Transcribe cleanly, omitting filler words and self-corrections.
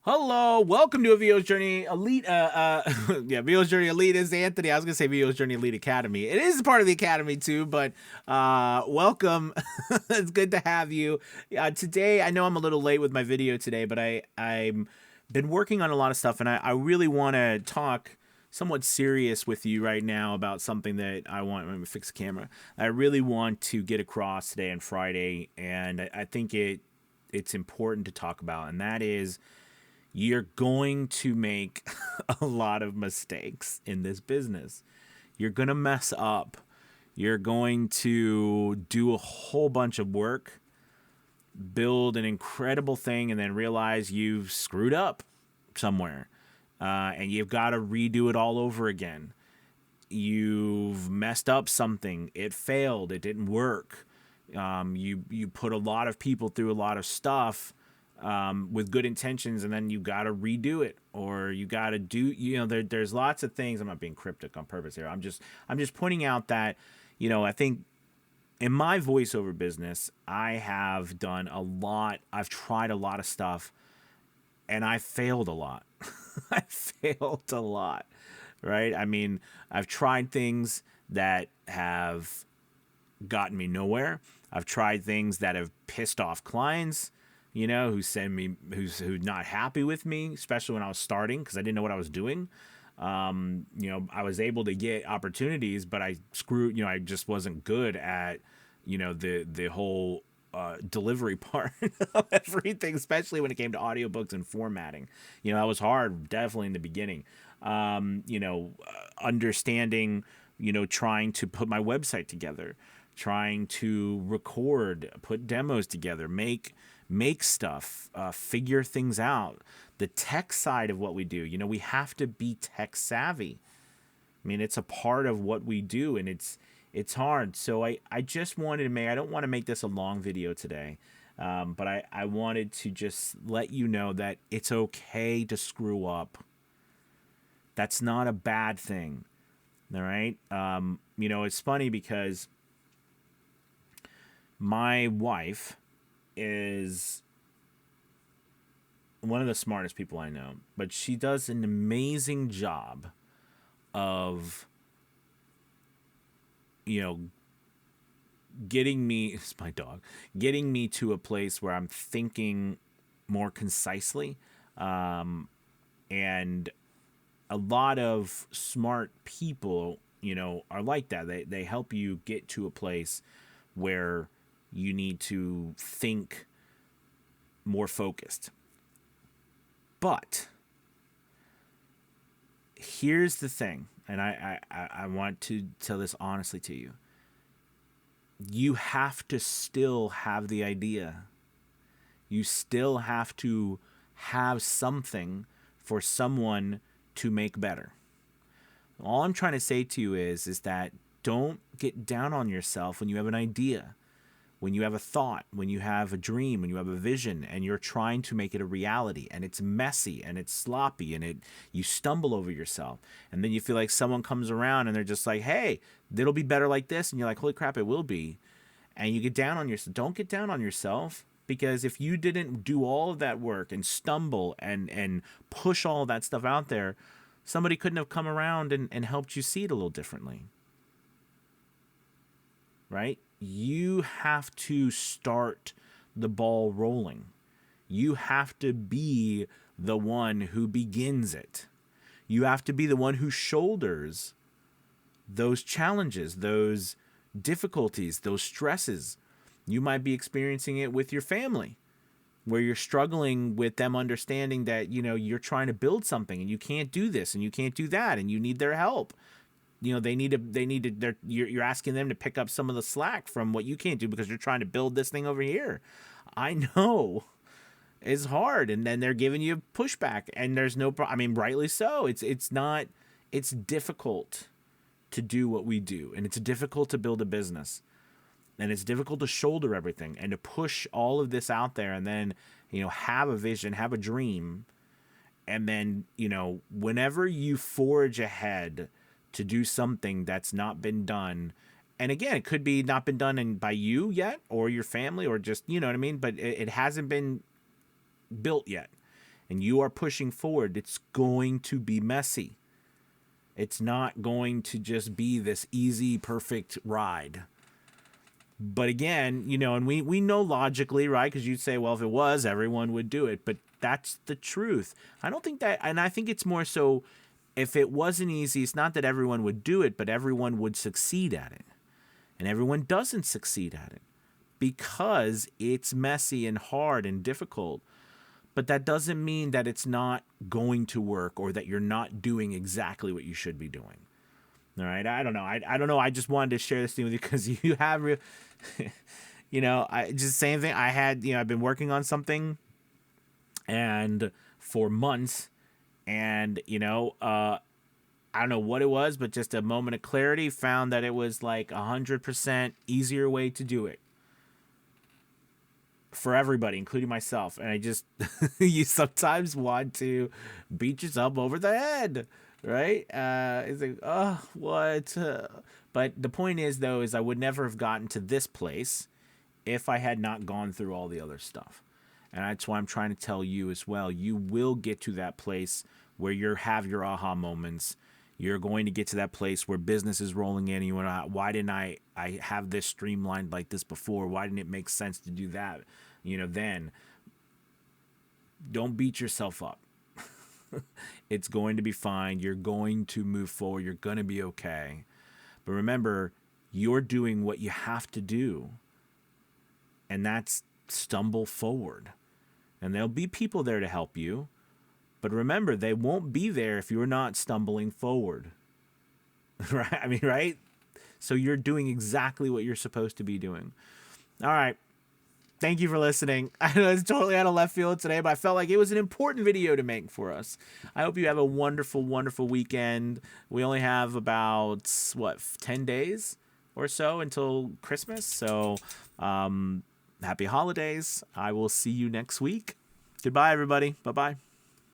Hello, welcome to a VO's Journey Elite. Yeah, VO's Journey Elite is Anthony. I was gonna say VO's Journey Elite Academy. It is part of the academy too, but welcome. It's good to have you. Today, I know I'm a little late with my video today, but I'm been working on a lot of stuff, and I really want to talk somewhat serious with you right now about something that I want. Let me fix the camera. I really want to get across today and Friday, and I think it's important to talk about, and that is you're going to make a lot of mistakes in this business. You're going to mess up. You're going to do a whole bunch of work, build an incredible thing, and then realize you've screwed up somewhere. And you've got to redo it all over again. You've messed up something. It failed. It didn't work. You put a lot of people through a lot of stuff with good intentions, and then you got to redo it, or you got to do. There's lots of things. I'm not being cryptic on purpose here. I'm just pointing out that I think in my voiceover business, I have done a lot. I've tried a lot of stuff, and I failed a lot. I failed a lot, right? I mean, I've tried things that have gotten me nowhere. I've tried things that have pissed off clients, who send me, who not happy with me, especially when I was starting because I didn't know what I was doing. I was able to get opportunities, but I just wasn't good at, the whole delivery part of everything, especially when it came to audiobooks and formatting. That was hard, definitely in the beginning. Understanding, trying to put my website together, trying to record, put demos together, make stuff, figure things out. The tech side of what we do, we have to be tech savvy. I mean, it's a part of what we do, and it's hard. So I just wanted to I don't want to make this a long video today, but I wanted to just let you know that it's okay to screw up. That's not a bad thing. All right. It's funny because my wife is one of the smartest people I know, but she does an amazing job of, getting me, it's my dog, getting me to a place where I'm thinking more concisely. And a lot of smart people, are like that. They help you get to a place where you need to think more focused. But here's the thing, and I want to tell this honestly to you. You have to still have the idea. You still have to have something for someone to make better. All I'm trying to say to you is that don't get down on yourself when you have an idea, when you have a thought, when you have a dream, when you have a vision, and you're trying to make it a reality, and it's messy and it's sloppy, and you stumble over yourself, and then you feel like someone comes around and they're just like, hey, it'll be better like this, and you're like, holy crap, it will be. And you get down on yourself. Don't get down on yourself, because if you didn't do all of that work and stumble and push all of that stuff out there, somebody couldn't have come around and helped you see it a little differently. Right? You have to start the ball rolling. You have to be the one who begins it. You have to be the one who shoulders those challenges, those difficulties, those stresses. You might be experiencing it with your family, where you're struggling with them understanding that, you're trying to build something and you can't do this and you can't do that and you need their help. You're asking them to pick up some of the slack from what you can't do because you're trying to build this thing over here. I know it's hard, and then they're giving you pushback, and there's no I mean, rightly so. It's difficult to do what we do, and it's difficult to build a business, and it's difficult to shoulder everything and to push all of this out there, and then have a vision, have a dream, and then whenever you forge ahead to do something that's not been done. And again, it could be not been done by you yet, or your family, or just, you know what I mean? But it hasn't been built yet. and you are pushing forward, it's going to be messy. It's not going to just be this easy, perfect ride. But again, and we know logically, right? Because you'd say, well, if it was, everyone would do it. But that's the truth. I don't think that, and I think it's more so, if it wasn't easy, it's not that everyone would do it, but everyone would succeed at it. And everyone doesn't succeed at it because it's messy and hard and difficult. But that doesn't mean that it's not going to work or that you're not doing exactly what you should be doing. All right. I don't know. I don't know. I just wanted to share this thing with you because you have, I just same thing. I had, I've been working on something and for months and, I don't know what it was, but just a moment of clarity, found that it was like 100% easier way to do it for everybody, including myself. And I just, you sometimes want to beat yourself over the head, right? It's like, oh, what? But the point is, though, is I would never have gotten to this place if I had not gone through all the other stuff. And that's why I'm trying to tell you as well. You will get to that place where you have your aha moments. You're going to get to that place where business is rolling in. And you want to, why didn't I have this streamlined like this before? Why didn't it make sense to do that? Then don't beat yourself up. It's going to be fine. You're going to move forward. You're going to be okay. But remember, you're doing what you have to do. And that's stumble forward. And there'll be people there to help you. But remember, they won't be there if you're not stumbling forward. Right? Right? So you're doing exactly what you're supposed to be doing. All right. Thank you for listening. I know it's totally out of left field today, but I felt like it was an important video to make for us. I hope you have a wonderful, wonderful weekend. We only have about, 10 days or so until Christmas. So happy holidays. I will see you next week. Goodbye, everybody. Bye-bye.